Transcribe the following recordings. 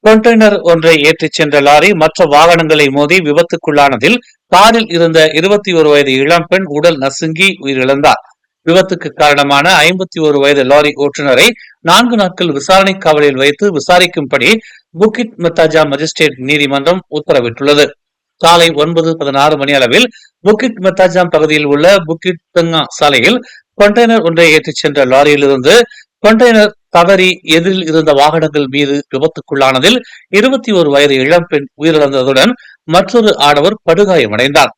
Container ஒன்றை ஏற்றிச் சென்ற லாரி மற்ற வாகனங்களை மோதி விபத்துக்குள்ளானதில் காரில் இருந்த 21 வயது இளம்பெண் உடல் நசுங்கி உயிரிழந்தார். விபத்துக்கு காரணமான 51 வயது லாரி ஓட்டுநரை 4 நாட்கள் விசாரணை காவலில் வைத்து விசாரிக்கும்படி புக்கிட் மெத்தாஜா மஜிஸ்ட்ரேட் நீதிமன்றம் உத்தரவிட்டுள்ளது. காலை 9:16 மணி அளவில் புக்கிட் மெத்தாஜாம் பகுதியில் உள்ள புக்கிட் தங்கா சாலையில் கண்டெய்னர் ஒன்றை ஏற்றிச் சென்ற லாரியிலிருந்து கண்டெய்னர் தவறி எதிரில் இருந்த வாகனங்கள் மீது விபத்துக்குள்ளானதில் 21 வயது இளம்பெண் உயிரிழந்ததுடன் மற்றொரு ஆடவர் படுகாயமடைந்தார்.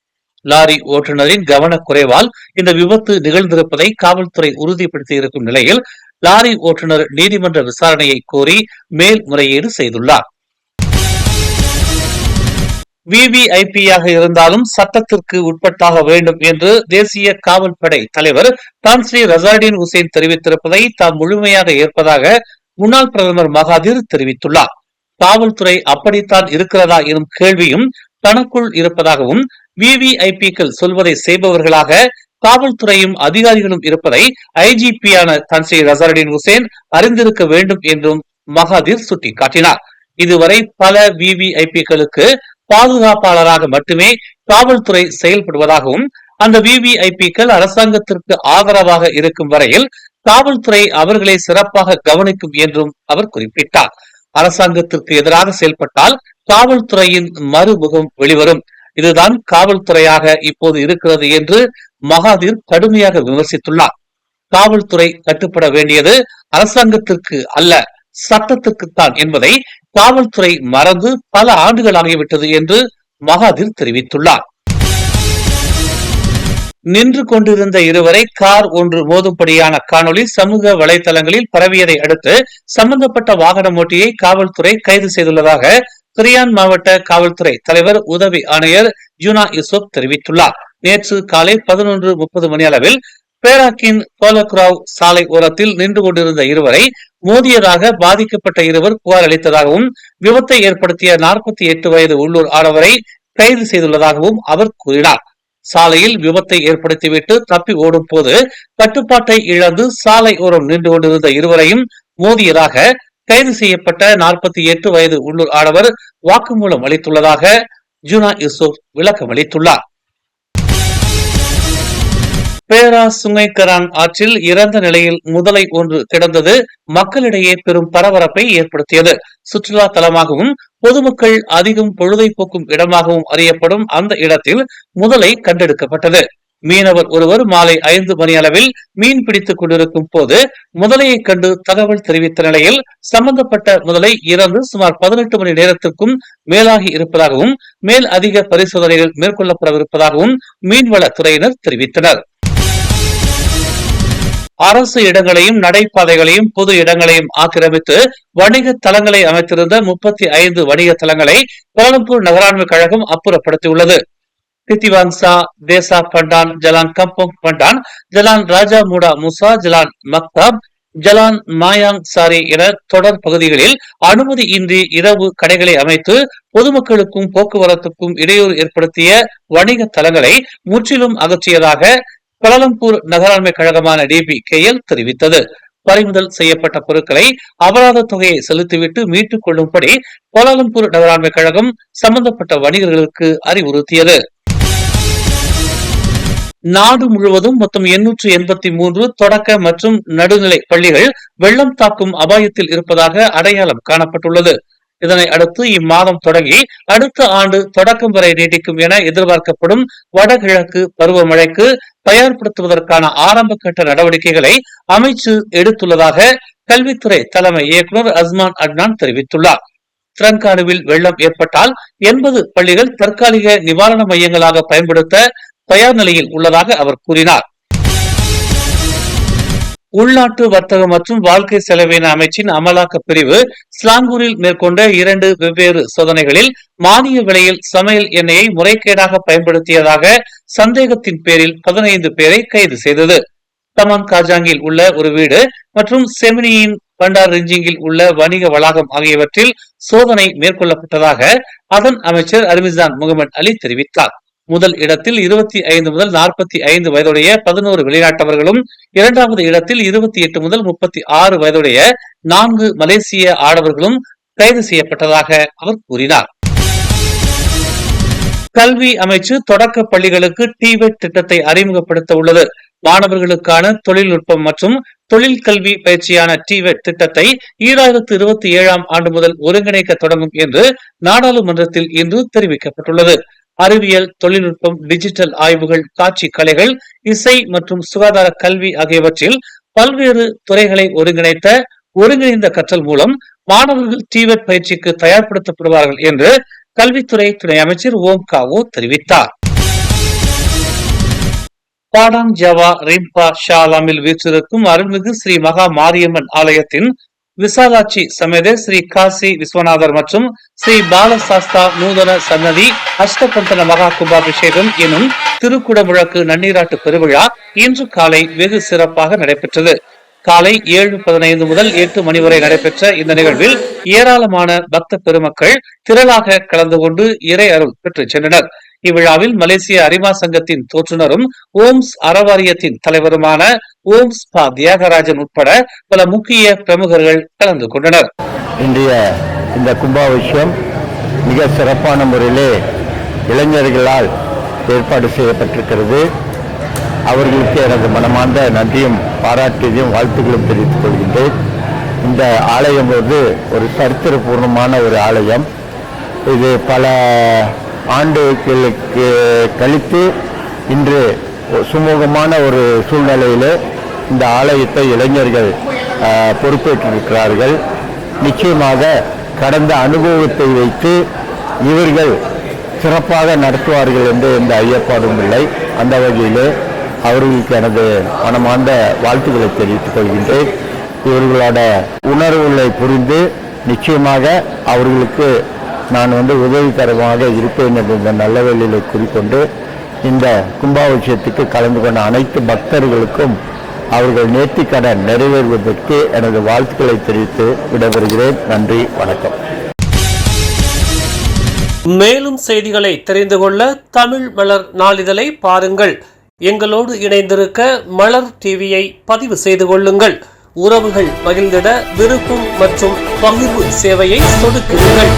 லாரி ஓட்டுநரின் கவனக்குறைவால் இந்த விபத்து நிகழ்ந்திருப்பதை காவல்துறை உறுதிப்படுத்தியிருக்கும் நிலையில் லாரி ஓட்டுநர் நீதிமன்ற விசாரணையை கோரி மேல்முறையீடு செய்துள்ளார். விவிஐபியாக இருந்தாலும் சட்டத்திற்கு உட்பட்டாக வேண்டும் என்று தேசிய காவல்படை தலைவர் தான் ஸ்ரீ ரசாடின் உசேன் தெரிவித்திருப்பதை தாம் முழுமையாக ஏற்பதாக முன்னாள் பிரதமர் மகாதீர் தெரிவித்துள்ளார். காவல்துறை அப்படித்தான் இருக்கிறதா எனும் கேள்வியும் தனக்குள் இருப்பதாகவும் விவிஐபிக்கள் சொல்வதை செய்பவர்களாக காவல்துறையும் அதிகாரிகளும் இருப்பதை ஐஜிபியான தான் ஸ்ரீ ரசாடின் உசேன் அறிந்திருக்க வேண்டும் என்றும் மகாதீர் சுட்டிக்காட்டினார். இதுவரை பல விவிஐபிக்களுக்கு பாதுகாப்பாளராக மட்டுமே காவல்துறை செயல்படுவதாகவும் அந்த விவிஐபிக்கள் அரசாங்கத்திற்கு ஆதரவாக இருக்கும் வரையில் காவல்துறை அவர்களை சிறப்பாக கவனிக்கும் என்றும் அவர் குறிப்பிட்டார். அரசாங்கத்திற்கு எதிராக செயல்பட்டால் காவல்துறையின் மறுமுகம் வெளிவரும். இதுதான் காவல்துறையாக இப்போது இருக்கிறது என்று மகாதீர் கடுமையாக விமர்சித்துள்ளார். காவல்துறை கட்டுப்பட வேண்டியது அரசாங்கத்திற்கு அல்ல, சட்டத்திற்குத்தான் என்பதை காவல்துறை மறந்து பல ஆண்டுகள் ஆகிவிட்டது என்று மகாதீர் தெரிவித்துள்ளார். நின்று கொண்டிருந்த இருவரை கார் ஒன்று மோதும்படியான காணொலி சமூக வலைதளங்களில் பரவியதை அடுத்து சம்பந்தப்பட்ட வாகன ஓட்டியை காவல்துறை கைது செய்துள்ளதாக திரியான் மாவட்ட காவல்துறை தலைவர் உதவி ஆணையர் ஜூனா யூசுப் தெரிவித்துள்ளார். நேற்று காலை 11:30 மணி அளவில் பேராக்கின் கோலக்ராவ் சாலை ஓரத்தில் நின்று கொண்டிருந்த இருவரை மோதியதாக பாதிக்கப்பட்ட இருவர் புகார் அளித்ததாகவும் விபத்தை ஏற்படுத்திய 48 வயது உள்ளூர் ஆடவரை கைது செய்துள்ளதாகவும் அவர் கூறினார். சாலையில் விபத்தை ஏற்படுத்திவிட்டு தப்பி ஓடும் போது கட்டுப்பாட்டை இழந்து சாலை ஓரம் நின்று கொண்டிருந்த இருவரையும் மோதியதாக கைது செய்யப்பட்ட 48 வயது உள்ளூர் ஆடவர் வாக்குமூலம் அளித்துள்ளதாக ஜூனா யூசுப் விளக்கம் அளித்துள்ளார். பேரா சுங்கைக்கரான் ஆற்றில் இறந்த நிலையில் முதலை ஒன்று கிடந்தது மக்களிடையே பெரும் பரபரப்பை ஏற்படுத்தியது. சுற்றுலா தலமாகவும் பொதுமக்கள் அதிகம் பொழுதை போக்கும் இடமாகவும் அறியப்படும் அந்த இடத்தில் முதலை கண்டெடுக்கப்பட்டது. மீனவர் ஒருவர் மாலை 5 மணி அளவில் மீன் பிடித்துக் கொண்டிருக்கும் போது முதலையை கண்டு தகவல் தெரிவித்த நிலையில் சம்பந்தப்பட்ட முதலை இறந்து சுமார் 18 மணி நேரத்திற்கும் மேலாகி இருப்பதாகவும் மேல் அதிக பரிசோதனைகள் மேற்கொள்ளப்படவிருப்பதாகவும் மீன்வளத்துறையினர் தெரிவித்தனர். அரசு இடங்களையும் நடைபாதைகளையும் பொது இடங்களையும் ஆக்கிரமித்து வணிக தலங்களை அமைத்திருந்த 35 வணிக தலங்களை கோலம்பூர் நகராண்மை கழகம் அப்புறப்படுத்தியுள்ளது. தித்திவாங்சா, தேசா பண்டான், ஜலான் கம்போங் பண்டான், ஜலான் ராஜா மூடா முசா, ஜலான் மக்தாப், ஜலான் மாயாங் சாரி என தொடர் பகுதிகளில் அனுமதி இன்றி இரவு கடைகளை அமைத்து பொதுமக்களுக்கும் போக்குவரத்துக்கும் இடையூறு ஏற்படுத்திய வணிக தலங்களை முற்றிலும் அகற்றியதாக கோலம்பூர் நகராண்மை கழகமான DBKL தெரிவித்தது. பறிமுதல் செய்யப்பட்ட பொருட்களை அபராத தொகையை செலுத்திவிட்டு மீட்டுக் கொள்ளும்படி கோலாலம்பூர் நகராண்மை கழகம் சம்பந்தப்பட்ட வணிகர்களுக்கு அறிவுறுத்தியது. நாடு முழுவதும் மொத்தம் 883 தொடக்க மற்றும் நடுநிலை பள்ளிகள் வெள்ளம் தாக்கும் அபாயத்தில் இருப்பதாக அடையாளம் காணப்பட்டுள்ளது. இதனை அடுத்து இம்மாதம் தொடங்கி அடுத்த ஆண்டு தொடக்கம் வரை நீடிக்கும் என எதிர்பார்க்கப்படும் வடகிழக்கு பருவமழைக்கு தயார்படுத்துவதற்கான ஆரம்ப கட்ட நடவடிக்கைகளை அமைச்சு எடுத்துள்ளதாக கல்வித்துறை தலைமை இயக்குநர் அஸ்மான் அட்னான் தெரிவித்துள்ளார். திரங்கானுவில் வெள்ளம் ஏற்பட்டால் 80 பள்ளிகள் தற்காலிக நிவாரண மையங்களாக பயன்படுத்த தயார் நிலையில் உள்ளதாக அவர் கூறினார். உள்நாட்டு வர்த்தகம் மற்றும் வாழ்க்கை செலவின அமைச்சின் அமலாக்க பிரிவு ஸ்லாங்கூரில் மேற்கொண்ட 2 வெவ்வேறு சோதனைகளில் மானிய விலையில் சமையல் எண்ணெயை முறைகேடாக பயன்படுத்தியதாக சந்தேகத்தின் பேரில் 15 பேரை கைது செய்தது. தமான் காஜாங்கில் உள்ள ஒரு வீடு மற்றும் செமினியின் பண்டார் ரிஞ்சிங்கில் உள்ள வணிக வளாகம் ஆகியவற்றில் சோதனை மேற்கொள்ளப்பட்டதாக அதன் அமைச்சர் அர்மிசான் முகமது அலி தெரிவித்தார். முதல் இடத்தில் 25 முதல் 45 வயதுடைய 11 வெளிநாட்டவர்களும், இரண்டாவது இடத்தில் 28 முதல் 36 வயதுடைய 4 மலேசிய ஆடவர்களும் கைது செய்யப்பட்டதாக அவர் கூறினார். கல்வி அமைச்சு தொடக்க பள்ளிகளுக்கு டிவெட் திட்டத்தை அறிமுகப்படுத்த உள்ளது. மாணவர்களுக்கான தொழில்நுட்பம் மற்றும் தொழில் கல்வி பயிற்சியான டிவெட் திட்டத்தை 2027 ஆண்டு முதல் ஒருங்கிணைக்க தொடங்கும் என்று நாடாளுமன்றத்தில் இன்று தெரிவிக்கப்பட்டுள்ளது. அறிவியல், தொழில்நுட்பம், டிஜிட்டல் ஆய்வுகள், காட்சி கலைகள், இசை மற்றும் சுகாதார கல்வி ஆகியவற்றில் பல்வேறு துறைகளை ஒருங்கிணைந்த கற்றல் மூலம் மாணவர்கள் டிவெட் பயிற்சிக்கு தயார்படுத்தப்படுவார்கள் என்று கல்வித்துறை துணை அமைச்சர் ஓம் காவோ தெரிவித்தார். பாடாங் ஜாவா ரிம்பா ஷாலாமில் வீற்றிருக்கும் அருள்மிகு ஸ்ரீ மகா மாரியம்மன் ஆலயத்தின் விசாலாட்சி சமேத ஸ்ரீ காசி விஸ்வநாதர் மற்றும் ஸ்ரீ பாலசாஸ்தா நூதன சன்னதி அஷ்டபந்தன மகா கும்பாபிஷேகம் எனும் திருக்குடமுழக்கு நன்னீராட்டு பெருவிழா இன்று காலை வெகு சிறப்பாக நடைபெற்றது. காலை 7:15 முதல் 8 மணி வரை நடைபெற்ற இந்த நிகழ்வில் ஏராளமான பக்த பெருமக்கள் திரளாக கலந்து கொண்டு இறை அருள் பெற்றுச் சென்றனர். இவ்விழாவில் மலேசிய அரிமா சங்கத்தின் தோற்றுநரும் ஓம்ஸ் அறவாரியத்தின் தலைவருமான ஓம்ஸ் பா தியாகராஜன் உட்பட பல முக்கிய பிரமுகர்கள் கலந்து கொண்டனர். இன்றைய இந்த கும்பாபிஷேகம் மிக சிறப்பான முறையிலே இளைஞர்களால் ஏற்பாடு செய்யப்பட்டிருக்கிறது. அவர்களுக்கு எனது மனமார்ந்த நன்றியும் பாராட்டியதையும் வாழ்த்துக்களும் தெரிவித்துக் கொள்கின்றேன். இந்த ஆலயம் ஒரு சரித்திரபூர்வமான ஒரு ஆலயம். இது பல ஆண்டுகளுக்கு கழித்து இன்று சுமூகமான ஒரு சூழ்நிலையில் இந்த ஆலயத்தை இளைஞர்கள் பொறுப்பேற்றிருக்கிறார்கள். நிச்சயமாக கடந்த அனுபவத்தை வைத்து இவர்கள் சிறப்பாக நடத்துவார்கள் என்று எந்த ஐயப்பாடும் இல்லை. அந்த வகையில் அவர்களுக்கு எனது மனமார்ந்த வாழ்த்துக்களை தெரிவித்துக் கொள்கின்றேன். இவர்களோட உணர்வுகளை புரிந்து நிச்சயமாக அவர்களுக்கு நான் உதவிகரமாக இருப்பேன் என்ற இந்த நல்ல வேளையிலே குறிக்கொண்டு இந்த கும்பாபிஷேகத்துக்கு கலந்து கொண்ட அனைத்து பக்தர்களுக்கும் அவர்கள் நேர்த்திக்கடன் நிறைவேறுவதற்கு எனது வாழ்த்துக்களை தெரிவித்து விடைபெறுகிறேன். நன்றி, வணக்கம். மேலும் செய்திகளை தெரிந்து கொள்ள தமிழ் மலர் நாளிதழை பாருங்கள். எங்களோடு இணைந்திருக்க மலர் டிவியை பதிவு செய்து கொள்ளுங்கள். உறவுகள் மகிழ்ந்திட விருப்பம் மற்றும் பகிர்வு சேவையை சொடுக்குங்கள்.